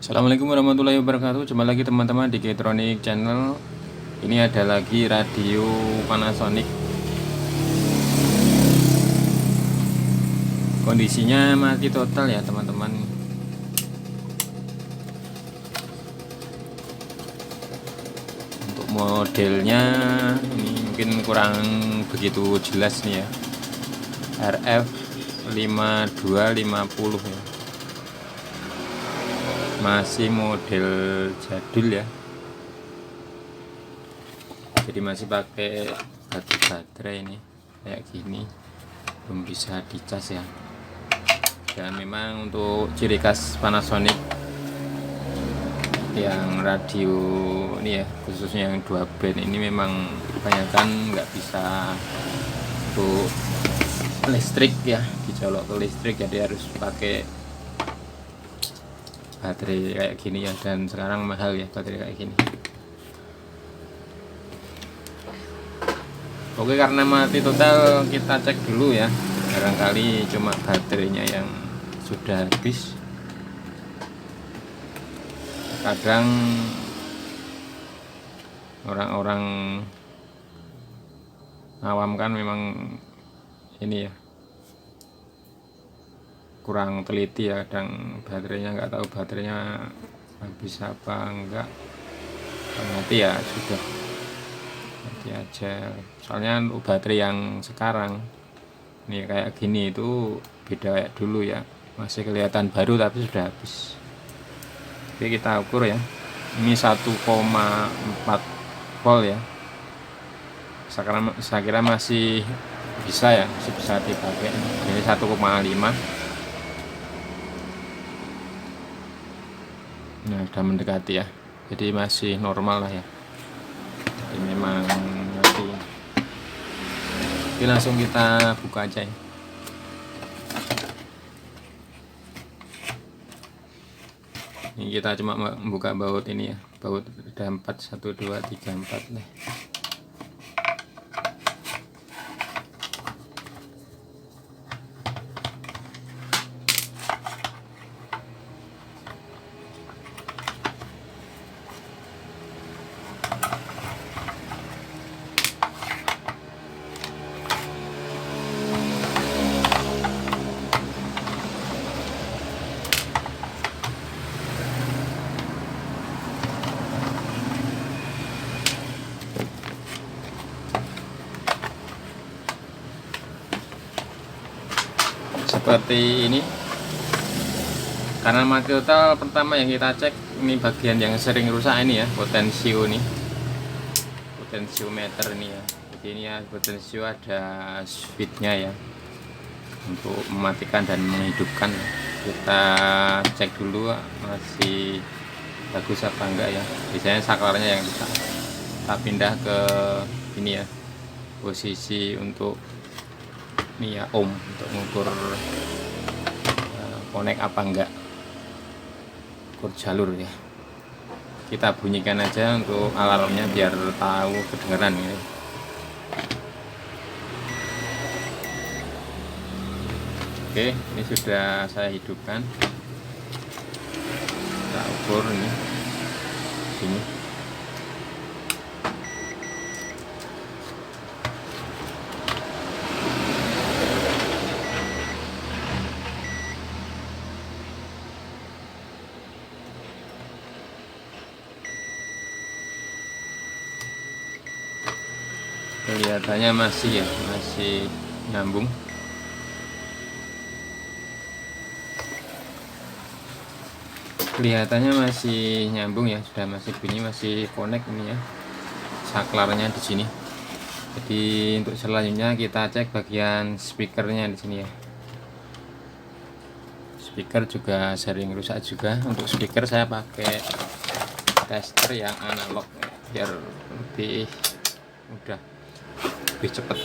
Assalamualaikum warahmatullahi wabarakatuh. Jumpa lagi teman-teman di Getronic Channel. Ini ada lagi radio Panasonic. Kondisinya mati total ya teman-teman. Untuk modelnya ini mungkin kurang begitu jelas nih ya. RF 5250 ya. Masih model jadul ya, jadi masih pakai baterai ini kayak gini, belum bisa dicas ya. Dan memang untuk ciri khas Panasonic yang radio ini ya, khususnya yang 2 band ini memang kebanyakan nggak bisa untuk listrik ya, dicolok ke listrik, jadi harus pakai baterai kayak gini ya. Dan sekarang mahal ya baterai kayak gini. Oke, karena mati total kita cek dulu ya, barangkali cuma baterainya yang sudah habis. Kadang orang-orang awam kan memang ini ya, kurang teliti ya, kadang baterainya nggak tahu baterainya habis apa enggak, nanti ya sudah, nanti aja. Soalnya untuk baterai yang sekarang ini kayak gini itu beda kayak dulu ya, masih kelihatan baru tapi sudah habis. Oke, kita ukur ya, ini 1,4 volt ya. Saya kira masih bisa ya, masih bisa dipakai. Ini 1,5. Nah, sudah mendekati ya, jadi masih normal lah ya. Jadi memang nanti. Oke, langsung kita buka aja ya. Ini kita cuma membuka baut ini ya, baut ada 4, 1, 2, 3, 4 nih. Seperti ini. Karena mati total, pertama yang kita cek ini bagian yang sering rusak ini ya, potensio nih, potensiometer ini ya. Jadi ini ya, potensio ada switchnya ya, untuk mematikan dan menghidupkan. Kita cek dulu masih bagus apa enggak ya. Biasanya saklarnya yang kita pindah ke ini ya, posisi untuk ini ya, ohm, untuk mengukur connect apa enggak, ukur jalur ya. Kita bunyikan aja untuk alarmnya biar tahu kedengeran ya. Oke, ini sudah saya hidupkan. Kita ukur ini sini. Kelihatannya masih ya, masih nyambung. Kelihatannya masih nyambung ya, sudah masih bunyi, masih connect ini ya, saklarnya di sini. Jadi untuk selanjutnya kita cek bagian speakernya di sini ya. Speaker juga sering rusak juga. Untuk speaker saya pakai tester yang analog biar lebih mudah, lebih cepat.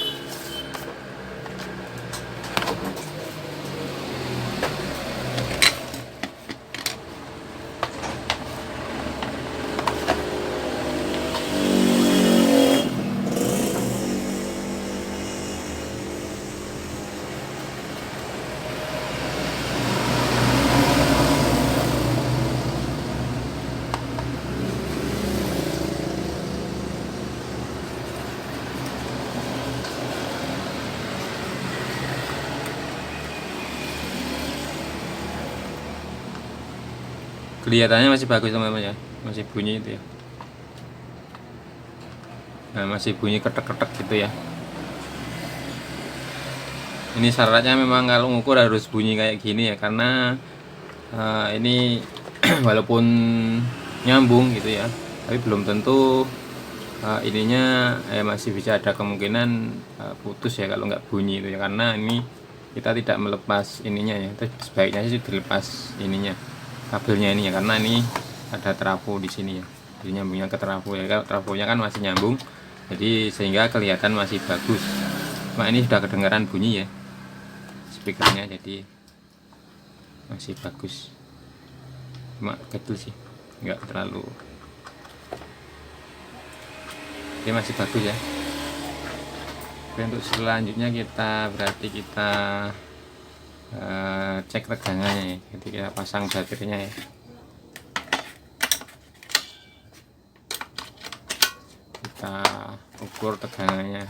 Kelihatannya masih bagus teman-teman ya, masih bunyi itu ya. Nah, masih bunyi ketek-ketek gitu ya. Ini syaratnya memang kalau ngukur harus bunyi kayak gini ya, karena ini walaupun nyambung gitu ya, tapi belum tentu ininya masih bisa ada kemungkinan putus ya kalau nggak bunyi itu ya, karena ini kita tidak melepas ininya ya. Terus sebaiknya sih dilepas ininya, kabelnya ini ya, karena ini ada trafo di sini ya, jadi nyambungnya ke trafo ya. Kalau trafonya kan masih nyambung, jadi sehingga kelihatan masih bagus. Cuma ini sudah kedengaran bunyi ya speakernya, jadi masih bagus. Cuma kecil sih, nggak terlalu, ini masih bagus ya. Oke, untuk selanjutnya kita cek tegangannya ya. Jadi kita pasang baterainya ya. Kita ukur tegangannya.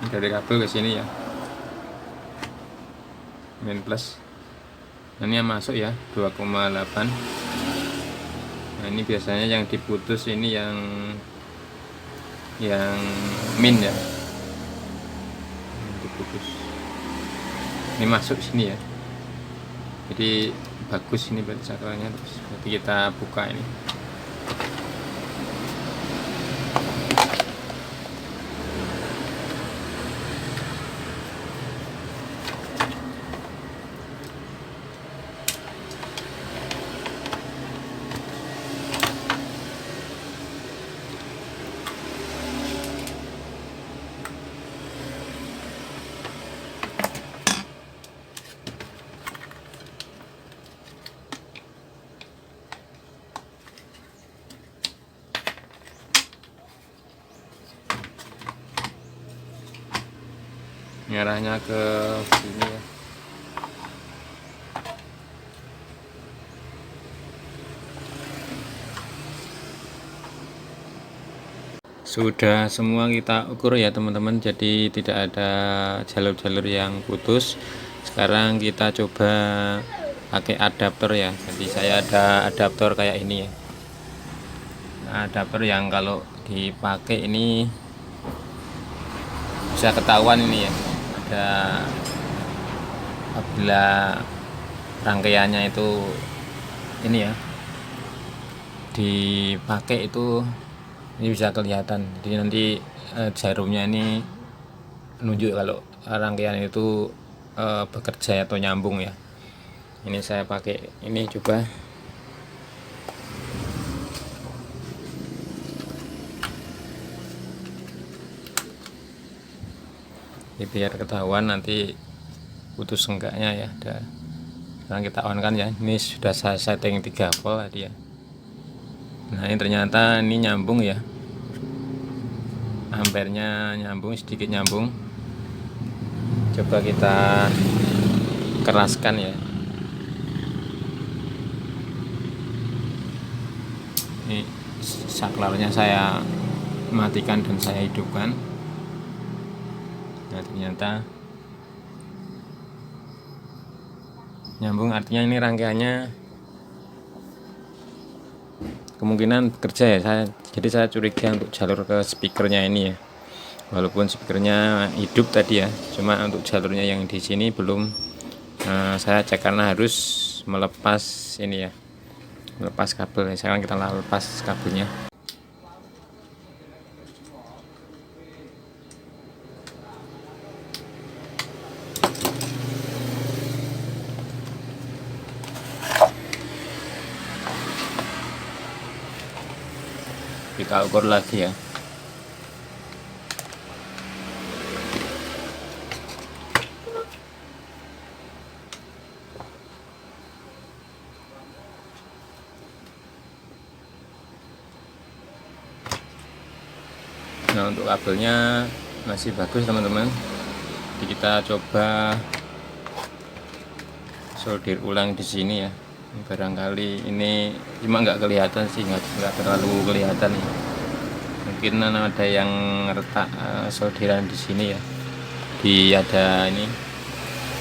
Dari kabel ke sini ya, min plus. Nah, ini yang masuk ya 2,8. Nah, ini biasanya yang diputus ini yang min ya, yang diputus. Ini masuk sini ya, jadi bagus ini berarti sakralnya. Terus berarti kita buka ini. Ngarahnya ke sini ya. Sudah semua kita ukur ya teman-teman, jadi tidak ada jalur-jalur yang putus. Sekarang kita coba pakai adaptor ya. Jadi saya ada adaptor kayak ini ya. Nah, adaptor yang kalau dipakai ini bisa ketahuan ini ya, ada apabila rangkaiannya itu ini ya dipakai, itu ini bisa kelihatan. Jadi nanti jarumnya ini menunjuk kalau rangkaian itu bekerja atau nyambung ya. Ini saya pakai ini, coba. Ini biar ketahuan nanti putus enggaknya ya. Sekarang kita on kan ya, ini sudah saya setting 3 volt tadi ya. Nah, ini ternyata ini nyambung ya, ampernya nyambung, sedikit nyambung. Coba kita keraskan ya. Ini saklarnya saya matikan dan saya hidupkan. Nah, ternyata nyambung, artinya ini rangkaiannya kemungkinan bekerja ya. Jadi saya curiga untuk jalur ke speakernya ini ya, walaupun speakernya hidup tadi ya, cuma untuk jalurnya yang di sini belum saya cek, karena harus melepas ini ya, melepas kabel. Sekarang kita lepas kabelnya. Kita ukur lagi ya. Nah, untuk kabelnya masih bagus teman-teman. Jadi kita coba solder ulang di sini ya. Barangkali ini cuma nggak kelihatan sih, nggak terlalu kelihatan ya. Mungkin ada yang retak solderan di sini ya. Ada ini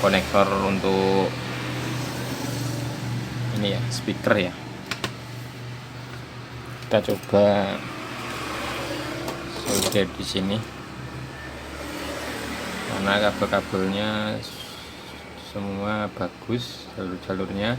konektor untuk ini ya, speaker ya. Kita coba solder di sini karena kabel-kabelnya semua bagus, jalur-jalurnya.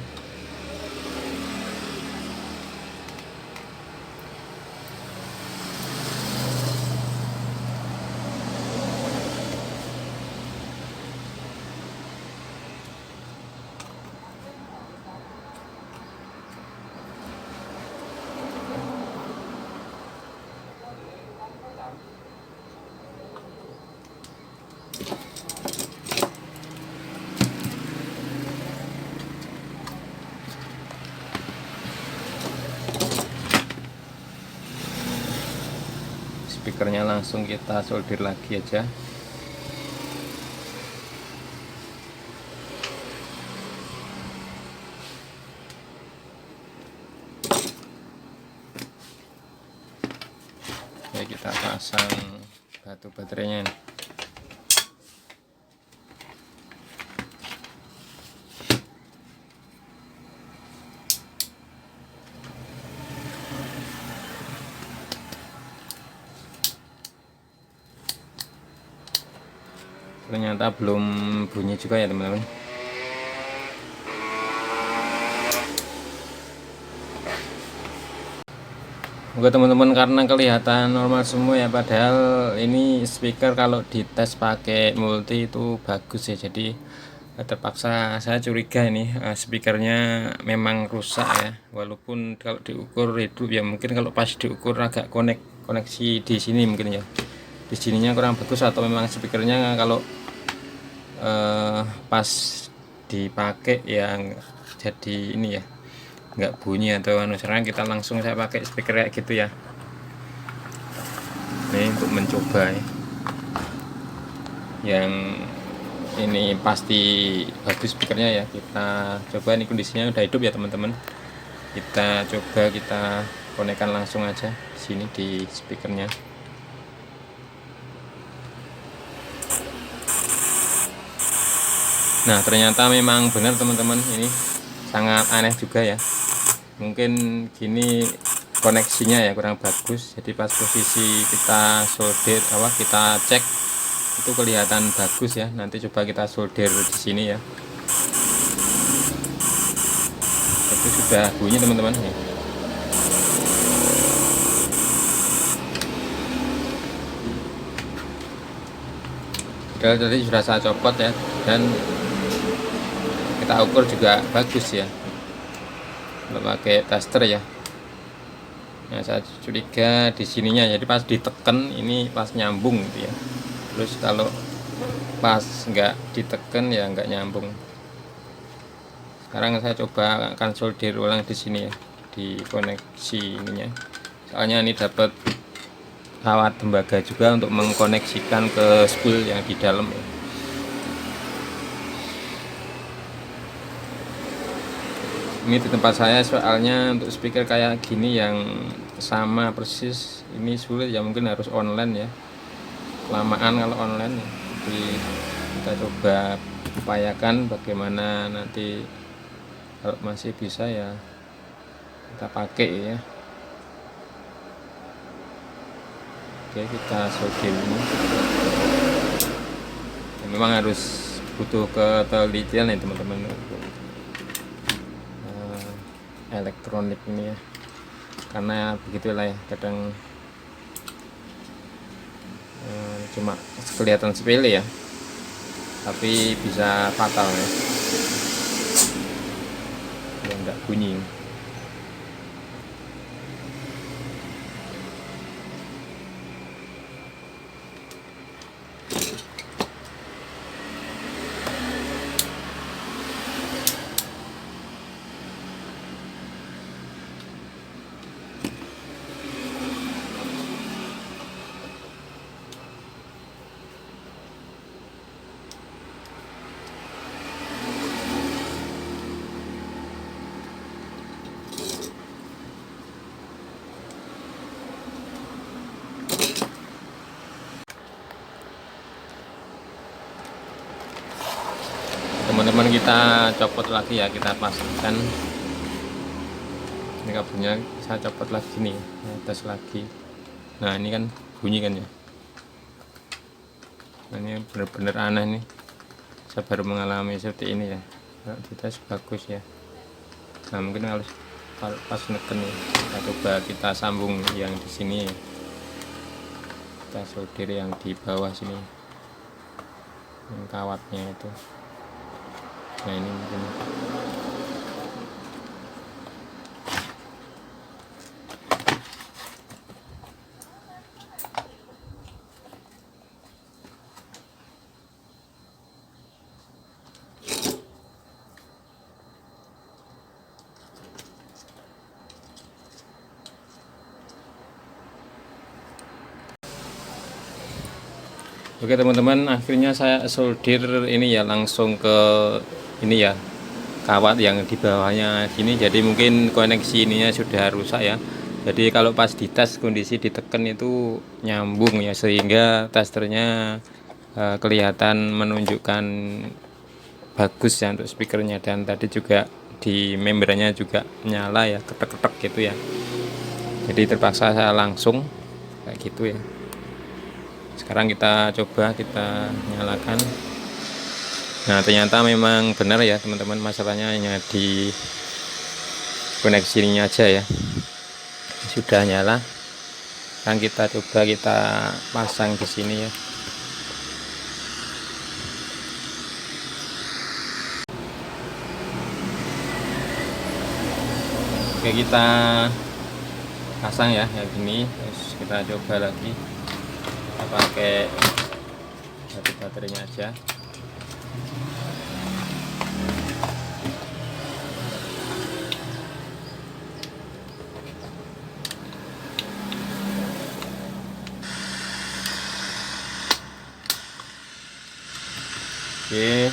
Speakernya langsung kita solder lagi aja. Oke, kita pasang batu baterainya ini. Ternyata belum bunyi juga ya teman-teman. Oke teman-teman, karena kelihatan normal semua ya, padahal ini speaker kalau dites pakai multi itu bagus ya. Jadi terpaksa saya curiga ini speakernya memang rusak ya, walaupun kalau diukur hidup ya, mungkin kalau pas diukur agak koneksi di sini mungkin ya, di sininya kurang bagus, atau memang speakernya kalau pas dipakai ya jadi ini ya, nggak bunyi atau sekarang kita langsung saya pakai speaker kayak gitu ya. Ini untuk mencoba ya. Yang ini pasti bagus speakernya ya, kita coba. Ini kondisinya udah hidup ya teman-teman. Kita coba, kita konekkan langsung aja di sini di speakernya. Nah ternyata memang benar teman-teman, ini sangat aneh juga ya. Mungkin gini koneksinya ya kurang bagus, jadi pas posisi kita solder kita cek itu kelihatan bagus ya. Nanti coba kita solder di sini ya. Itu sudah bunyi teman-teman nih. Tadi sudah saya copot ya, dan kita ukur juga bagus ya, kalau pakai tester ya. Nah saya curiga di sininya, jadi pas ditekan ini pas nyambung gitu ya. Terus kalau pas nggak ditekan ya nggak nyambung. Sekarang saya coba akan solder ulang di sini ya, di koneksi ininya. Soalnya ini dapat kawat tembaga juga untuk mengkoneksikan ke spool yang di dalam ya. Ini di tempat saya soalnya untuk speaker kayak gini yang sama persis ini sulit ya, mungkin harus online ya, kelamaan kalau online ya. Jadi kita coba upayakan bagaimana nanti kalau masih bisa ya kita pakai ya. Oke, kita solder ini. Ya, memang harus butuh ketelitian ya teman-teman, elektronik ini ya, karena begitulah ya, kadang cuma kelihatan sepele ya, tapi bisa fatal ya, nggak bunyi. teman-teman, kita copot lagi ya, kita pastikan ini kabelnya saya copot lagi nih, tes lagi. Nah ini kan bunyi kan ya, nah, ini benar-benar aneh nih, saya baru mengalami seperti ini ya. Kalau dites bagus ya. Nah mungkin harus pas neken nih, kita coba kita sambung yang di sini ya. Kita solder yang di bawah sini, yang kawatnya itu. Nah ini mungkin oke teman-teman, akhirnya saya solder ini ya, langsung ke ini ya, kawat yang di bawahnya gini. Jadi mungkin koneksi ininya sudah rusak ya. Jadi kalau pas dites kondisi ditekan itu nyambung ya, sehingga testernya kelihatan menunjukkan bagus ya untuk speakernya. Dan tadi juga di membrannya juga nyala ya, ketek-ketek gitu ya. Jadi terpaksa saya langsung kayak gitu ya. Sekarang kita coba kita nyalakan. Nah ternyata memang benar ya teman-teman, masalahnya hanya di koneksinya aja ya, sudah nyala. Sekarang kita coba kita pasang di sini ya. Oke, kita pasang ya kayak gini. Terus kita coba lagi, kita pakai baterainya aja. Oke,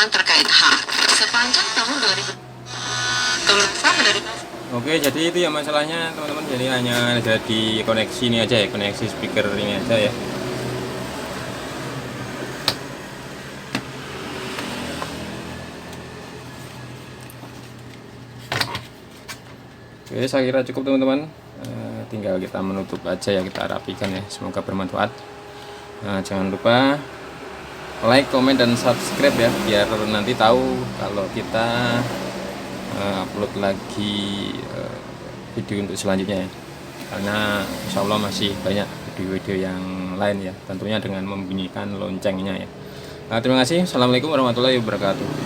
terkait hak sepanjang tahun 2000 Komnas menerima. oke, jadi itu ya masalahnya teman-teman. Jadi hanya ada di koneksi ini aja ya, koneksi speaker ini aja ya. Oke, saya kira cukup teman-teman. Tinggal kita menutup aja ya, kita rapikan ya. Semoga bermanfaat. Jangan lupa like, komen, dan subscribe ya, biar nanti tahu kalau kita upload lagi video untuk selanjutnya ya. Karena insya Allah masih banyak video-video yang lain ya, tentunya dengan membunyikan loncengnya ya. Terima kasih. Assalamualaikum warahmatullahi wabarakatuh.